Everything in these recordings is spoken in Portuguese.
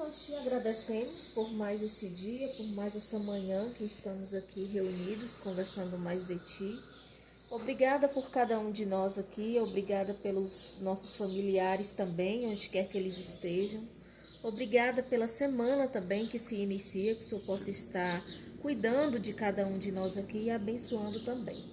nós te agradecemos por mais esse dia, por mais essa manhã que estamos aqui reunidos, conversando mais de Ti. Obrigada por cada um de nós aqui, obrigada pelos nossos familiares também, onde quer que eles estejam. Obrigada pela semana também que se inicia, que o Senhor possa estar cuidando de cada um de nós aqui e abençoando também.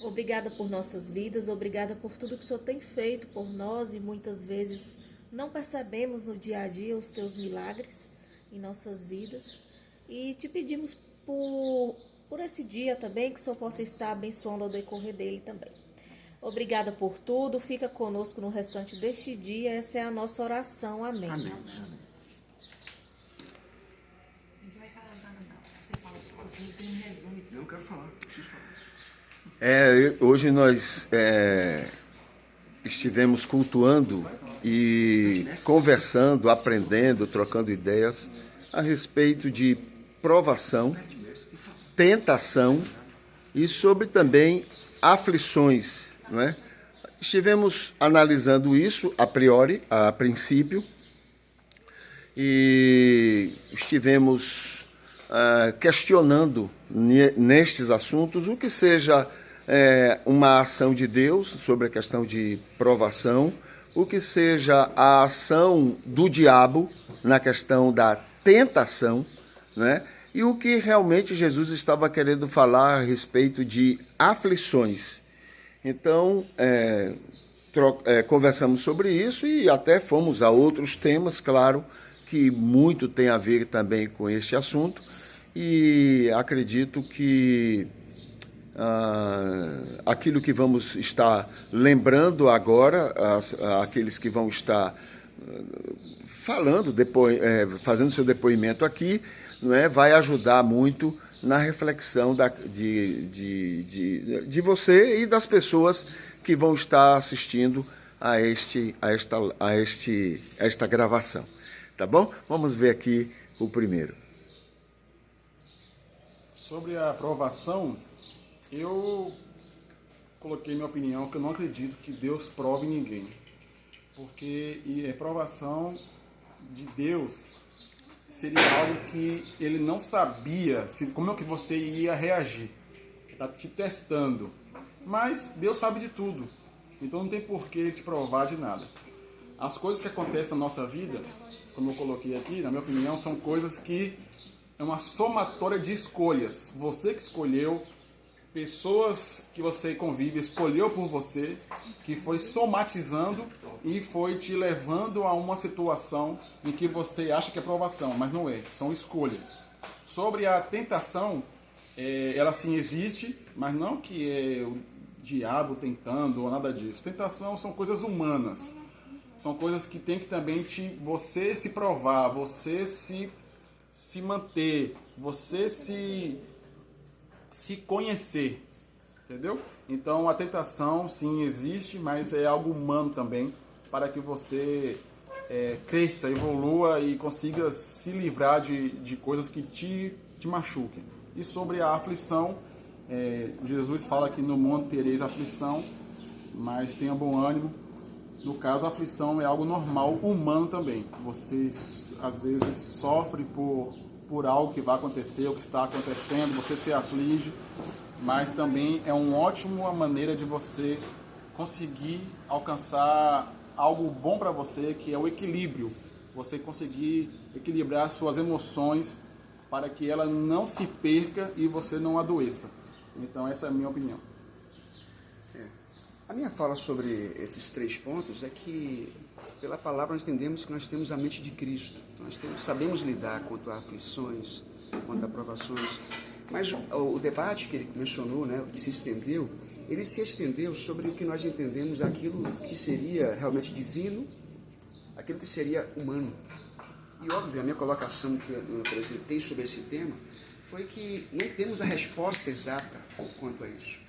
Obrigada por nossas vidas, obrigada por tudo que o Senhor tem feito por nós e muitas vezes não percebemos no dia a dia os Teus milagres em nossas vidas. E te pedimos por esse dia também, que o Senhor possa estar abençoando ao decorrer dele também. Obrigada por tudo, fica conosco no restante deste dia, essa é a nossa oração. Amém. Amém. Não quero falar, preciso falar. Hoje nós estivemos cultuando e conversando, aprendendo, trocando ideias a respeito de provação, tentação e sobre também aflições, não é? Estivemos analisando isso a princípio, e estivemos questionando nestes assuntos o que seja uma ação de Deus sobre a questão de provação, o que seja a ação do diabo na questão da tentação, né? E o que realmente Jesus estava querendo falar a respeito de aflições. Então, conversamos sobre isso e até fomos a outros temas, claro, que muito tem a ver também com este assunto. E acredito que aquilo que vamos estar lembrando agora, aqueles que vão estar falando, fazendo seu depoimento aqui, não é, vai ajudar muito na reflexão de você e das pessoas que vão estar assistindo a esta gravação. Tá bom? Vamos ver aqui o primeiro. Sobre a aprovação, eu coloquei minha opinião que eu não acredito que Deus prove ninguém. Porque a provação de Deus seria algo que ele não sabia como é que você ia reagir. Está te testando. Mas Deus sabe de tudo. Então não tem por que ele te provar de nada. As coisas que acontecem na nossa vida, como eu coloquei aqui, na minha opinião, são coisas que é uma somatória de escolhas. Você que escolheu, pessoas que você convive escolheu por você, que foi somatizando e foi te levando a uma situação em que você acha que é provação, mas não é, são escolhas. Sobre a tentação, ela sim existe, mas não que é o diabo tentando ou nada disso. Tentação são coisas humanas, são coisas que tem que também você se provar, você se manter, você se conhecer, entendeu? Então a tentação sim existe, mas é algo humano também, para que você cresça, evolua e consiga se livrar de coisas que te machuquem. E sobre a aflição, Jesus fala que no mundo tereis aflição, mas tenha bom ânimo. No caso, a aflição é algo normal, humano também. Você às vezes sofre por algo que vai acontecer, o que está acontecendo, você se aflige, mas também é uma ótima maneira de você conseguir alcançar algo bom para você, que é o equilíbrio. Você conseguir equilibrar suas emoções para que ela não se perca e você não adoeça. Então essa é a minha opinião. A minha fala sobre esses 3 pontos é que, pela palavra, nós entendemos que nós temos a mente de Cristo. Nós sabemos lidar quanto a aflições, quanto a provações. Mas o debate que ele mencionou, né, que se estendeu, ele se estendeu sobre o que nós entendemos aquilo que seria realmente divino, aquilo que seria humano. E, óbvio, a minha colocação que eu apresentei sobre esse tema foi que não temos a resposta exata quanto a isso.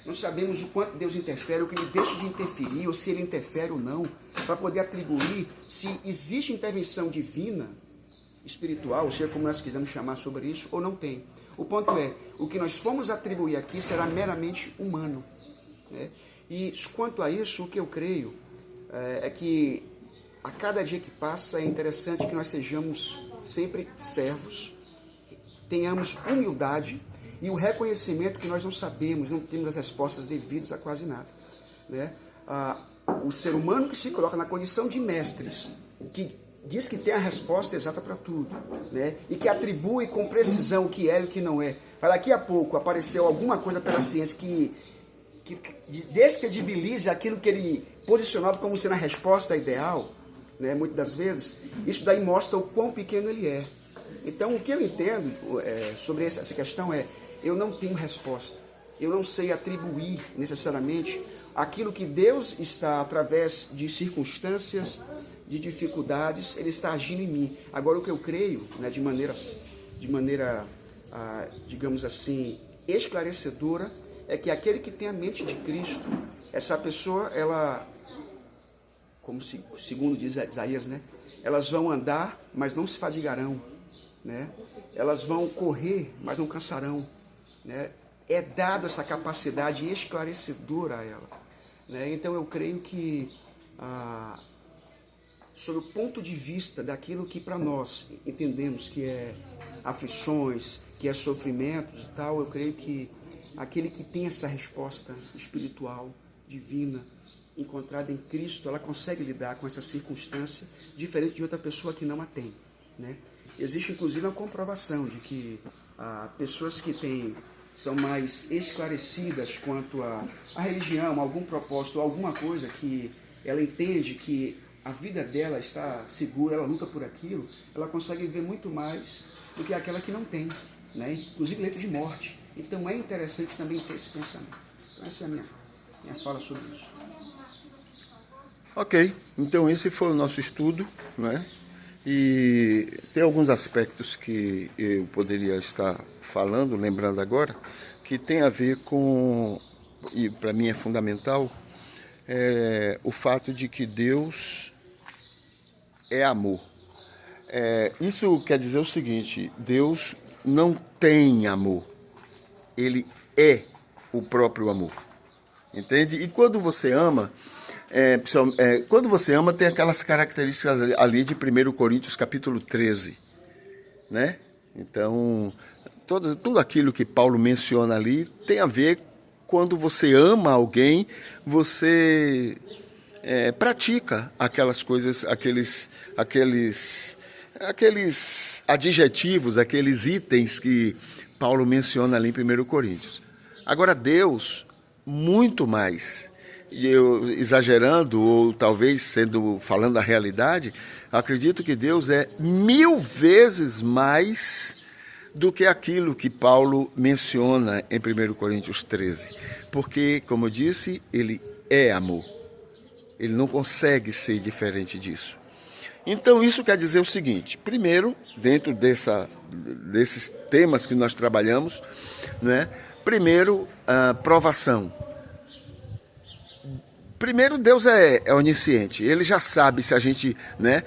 Não sabemos o quanto Deus interfere, o que ele deixa de interferir, ou se ele interfere ou não, para poder atribuir se existe intervenção divina, espiritual, ou seja, como nós quisermos chamar sobre isso, ou não tem. O ponto é, o que nós formos atribuir aqui será meramente humano, né? E quanto a isso, o que eu creio é que a cada dia que passa é interessante que nós sejamos sempre servos, tenhamos humildade e o reconhecimento que nós não sabemos, não temos as respostas devidas a quase nada, né? O ser humano que se coloca na condição de mestres, que diz que tem a resposta exata para tudo, né? E que atribui com precisão o que é e o que não é. Mas daqui a pouco apareceu alguma coisa pela ciência que descredibilize aquilo que ele posicionado como sendo a resposta ideal, né? Muitas das vezes, isso daí mostra o quão pequeno ele é. Então, o que eu entendo sobre essa questão é, eu não tenho resposta. Eu não sei atribuir necessariamente aquilo que Deus está, através de circunstâncias, de dificuldades, Ele está agindo em mim. Agora, o que eu creio, né, de maneira, digamos assim, esclarecedora, é que aquele que tem a mente de Cristo, essa pessoa, ela, como segundo diz Isaías, né, elas vão andar, mas não se fadigarão, né? Elas vão correr, mas não cansarão, né? É dado essa capacidade esclarecedora a ela, né? Então eu creio que, sob o ponto de vista daquilo que para nós entendemos que é aflições, que é sofrimentos e tal, eu creio que aquele que tem essa resposta espiritual, divina, encontrada em Cristo, ela consegue lidar com essa circunstância diferente de outra pessoa que não a tem, né? Existe inclusive uma comprovação de que pessoas que são mais esclarecidas quanto à religião, a algum propósito, alguma coisa que ela entende que a vida dela está segura, ela luta por aquilo, ela consegue ver muito mais do que aquela que não tem, né? Inclusive leito de morte. Então é interessante também ter esse pensamento. Então, essa é a minha fala sobre isso. Ok, então esse foi o nosso estudo, né? E tem alguns aspectos que eu poderia estar falando, lembrando agora, que tem a ver com, e para mim é fundamental, o fato de que Deus é amor. Isso quer dizer o seguinte, Deus não tem amor, Ele é o próprio amor, entende? E quando você ama, tem aquelas características ali de 1 Coríntios capítulo 13, né? Então, tudo aquilo que Paulo menciona ali tem a ver quando você ama alguém, você pratica aquelas coisas, aqueles adjetivos, aqueles itens que Paulo menciona ali em 1 Coríntios. Agora, Deus, muito mais, eu exagerando ou talvez falando a realidade, acredito que Deus é 1000 vezes mais do que aquilo que Paulo menciona em 1 Coríntios 13. Porque, como eu disse, Ele é amor. Ele não consegue ser diferente disso. Então, isso quer dizer o seguinte, primeiro, dentro desses temas que nós trabalhamos, né? Primeiro, a provação. Primeiro, Deus é onisciente, Ele já sabe se a gente, né,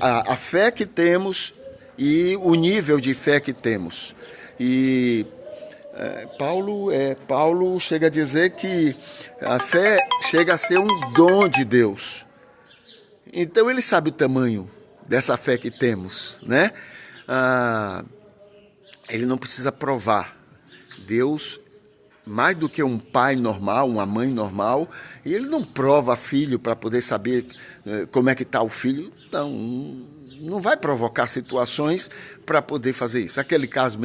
a fé que temos e o nível de fé que temos. E Paulo chega a dizer que a fé chega a ser um dom de Deus. Então Ele sabe o tamanho dessa fé que temos, né? Ele não precisa provar. Deus, mais do que um pai normal, uma mãe normal, e Ele não prova filho para poder saber como é que está o filho. Não vai provocar situações para poder fazer isso. Aquele caso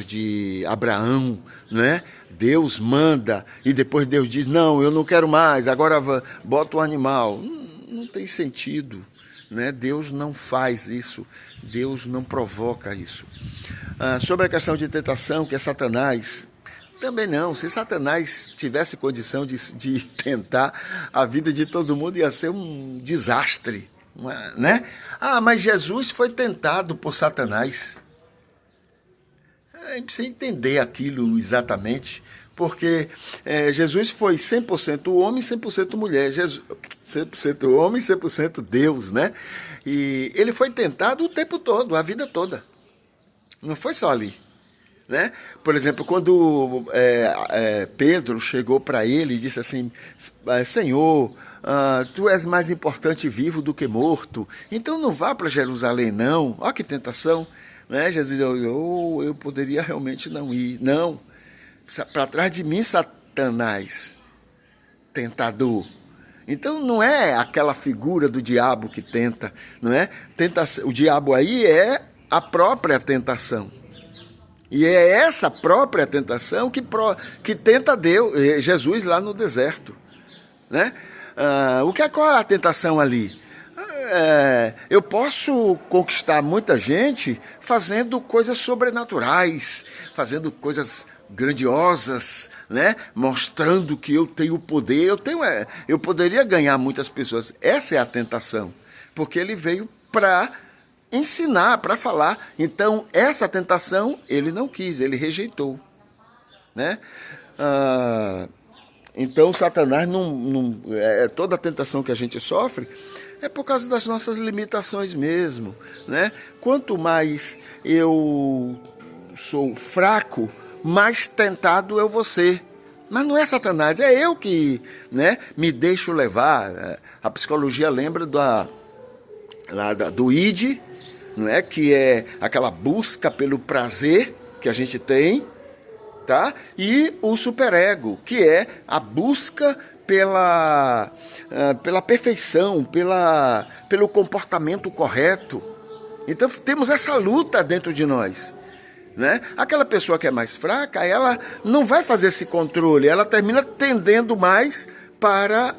de Abraão, né? Deus manda e depois Deus diz, não, eu não quero mais, agora bota o animal. Não tem sentido, né? Deus não faz isso, Deus não provoca isso. Sobre a questão de tentação, que é Satanás, também não. Se Satanás tivesse condição de tentar a vida de todo mundo, ia ser um desastre, né? Mas Jesus foi tentado por Satanás. A gente precisa entender aquilo exatamente, porque Jesus foi 100% homem e 100% mulher, 100% homem e 100% Deus, né? E Ele foi tentado o tempo todo, a vida toda. Não foi só ali. Né? Por exemplo, quando Pedro chegou para ele e disse assim: Senhor, tu és mais importante vivo do que morto, então não vá para Jerusalém não. Olha que tentação, né? Jesus olhou: eu poderia realmente não ir. Não, para trás de mim, Satanás, tentador. Então não é aquela figura do diabo que tenta, não é? O diabo aí é a própria tentação. E é essa própria tentação que tenta Jesus lá no deserto. Né? Qual é a tentação ali? Eu posso conquistar muita gente fazendo coisas sobrenaturais, fazendo coisas grandiosas, né? Mostrando que eu tenho poder. Eu poderia ganhar muitas pessoas. Essa é a tentação, porque ele veio para ensinar, para falar. Então, essa tentação ele não quis, ele rejeitou. Né? Então, Satanás toda a tentação que a gente sofre é por causa das nossas limitações mesmo. Né? Quanto mais eu sou fraco, mais tentado eu vou ser. Mas não é Satanás, é eu que, né, me deixo levar. A psicologia lembra do id, não é? Que é aquela busca pelo prazer que a gente tem, tá? E o superego, que é a busca pela perfeição, pelo comportamento correto. Então temos essa luta dentro de nós. Né? Aquela pessoa que é mais fraca, ela não vai fazer esse controle, ela termina tendendo mais para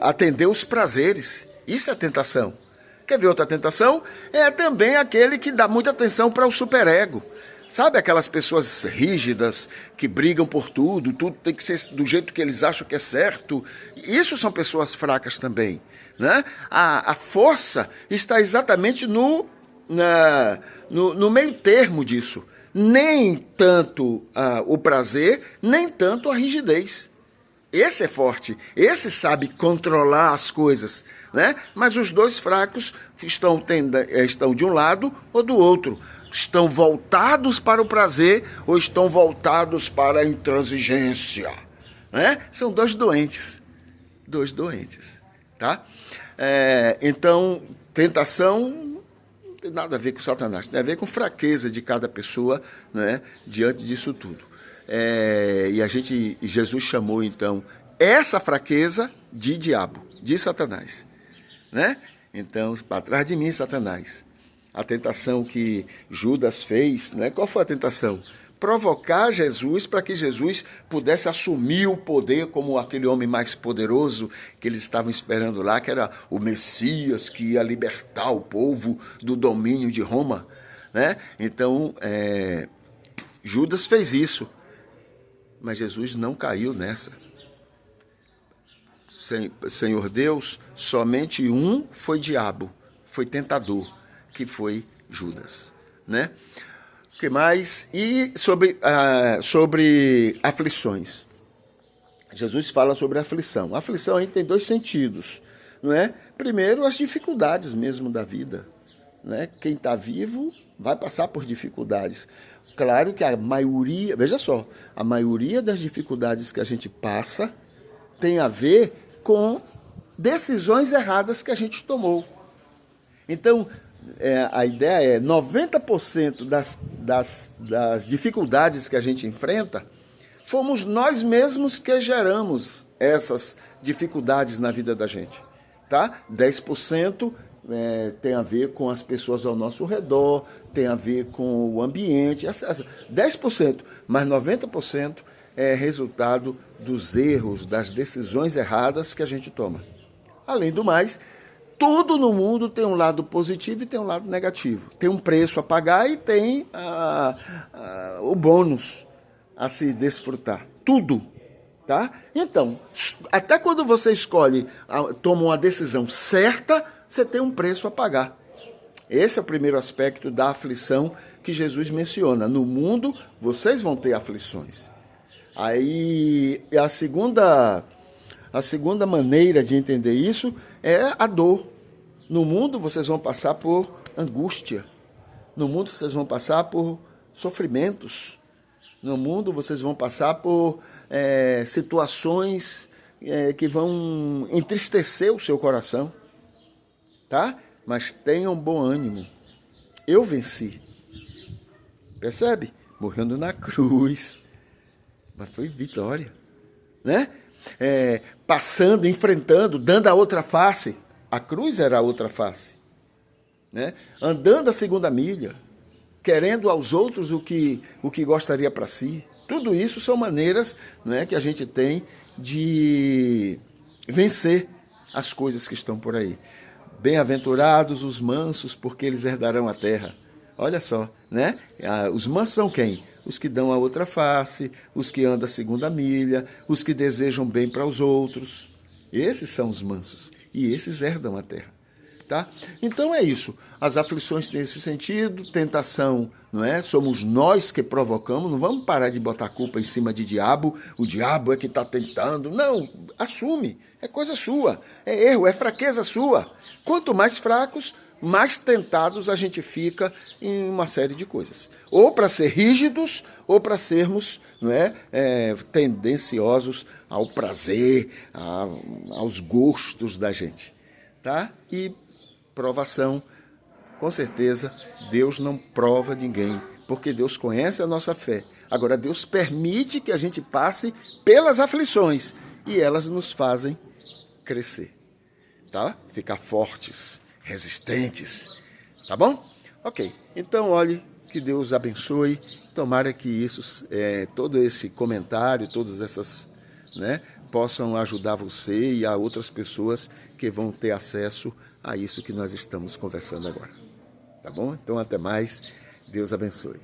atender os prazeres. Isso é tentação. Quer ver outra tentação? É também aquele que dá muita atenção para o superego. Sabe aquelas pessoas rígidas que brigam por tudo tem que ser do jeito que eles acham que é certo? Isso são pessoas fracas também. Né? A força está exatamente no meio termo disso. Nem tanto o prazer, nem tanto a rigidez. Esse é forte, esse sabe controlar as coisas, né? Mas os dois fracos estão de um lado ou do outro. Estão voltados para o prazer ou estão voltados para a intransigência. Né? São dois doentes. Tá? Então, tentação não tem nada a ver com Satanás, tem a ver com fraqueza de cada pessoa, né, diante disso tudo. E Jesus chamou, então, essa fraqueza de diabo, de Satanás. Né? Então, para trás de mim, Satanás. A tentação que Judas fez, né? Qual foi a tentação? Provocar Jesus para que Jesus pudesse assumir o poder como aquele homem mais poderoso que eles estavam esperando lá, que era o Messias que ia libertar o povo do domínio de Roma. Né? Então, Judas fez isso, mas Jesus não caiu nessa. Senhor Deus, somente um foi diabo, foi tentador, que foi Judas. Né? O que mais? E sobre aflições. Jesus fala sobre aflição. A aflição aí tem dois sentidos. Não é? Primeiro, as dificuldades mesmo da vida. Né? Quem está vivo vai passar por dificuldades. Claro que a maioria, veja só, a maioria das dificuldades que a gente passa tem a ver com decisões erradas que a gente tomou. Então, a ideia é 90% das dificuldades que a gente enfrenta, fomos nós mesmos que geramos essas dificuldades na vida da gente. Tá? 10% tem a ver com as pessoas ao nosso redor, tem a ver com o ambiente, 10%, mas 90% é resultado dos erros, das decisões erradas que a gente toma. Além do mais, tudo no mundo tem um lado positivo e tem um lado negativo. Tem um preço a pagar e tem o bônus a se desfrutar. Tudo. Tá? Então, até quando você toma uma decisão certa, você tem um preço a pagar. Esse é o primeiro aspecto da aflição que Jesus menciona. No mundo, vocês vão ter aflições. Aí, a segunda maneira de entender isso é a dor. No mundo, vocês vão passar por angústia. No mundo vocês vão passar por sofrimentos. No mundo vocês vão passar por situações que vão entristecer o seu coração. Tá? Mas tenham bom ânimo. Eu venci. Percebe? Morrendo na cruz. Mas foi vitória. Né? Passando, enfrentando, dando a outra face. A cruz era a outra face. Né? Andando a segunda milha. Querendo aos outros o que gostaria para si. Tudo isso são maneiras, né, que a gente tem de vencer as coisas que estão por aí. Bem-aventurados os mansos, porque eles herdarão a terra. Olha só, né? Os mansos são quem? Os que dão a outra face, os que andam a segunda milha, os que desejam bem para os outros. Esses são os mansos, e esses herdam a terra. Tá? Então é isso. As aflições têm esse sentido, tentação, não é? Somos nós que provocamos, não vamos parar de botar a culpa em cima de diabo, o diabo é que está tentando. Não, assume, é coisa sua, é erro, é fraqueza sua. Quanto mais fracos, mais tentados a gente fica em uma série de coisas. Ou para ser rígidos, ou para sermos, não é, tendenciosos ao prazer, aos gostos da gente. Tá? E provação, com certeza, Deus não prova ninguém, porque Deus conhece a nossa fé. Agora, Deus permite que a gente passe pelas aflições e elas nos fazem crescer, tá? Ficar fortes, resistentes, tá bom? Ok, então, olhe, que Deus abençoe, tomara que isso, todo esse comentário, todas essas, né, possam ajudar você e a outras pessoas que vão ter acesso a isso que nós estamos conversando agora. Tá bom? Então, até mais. Deus abençoe.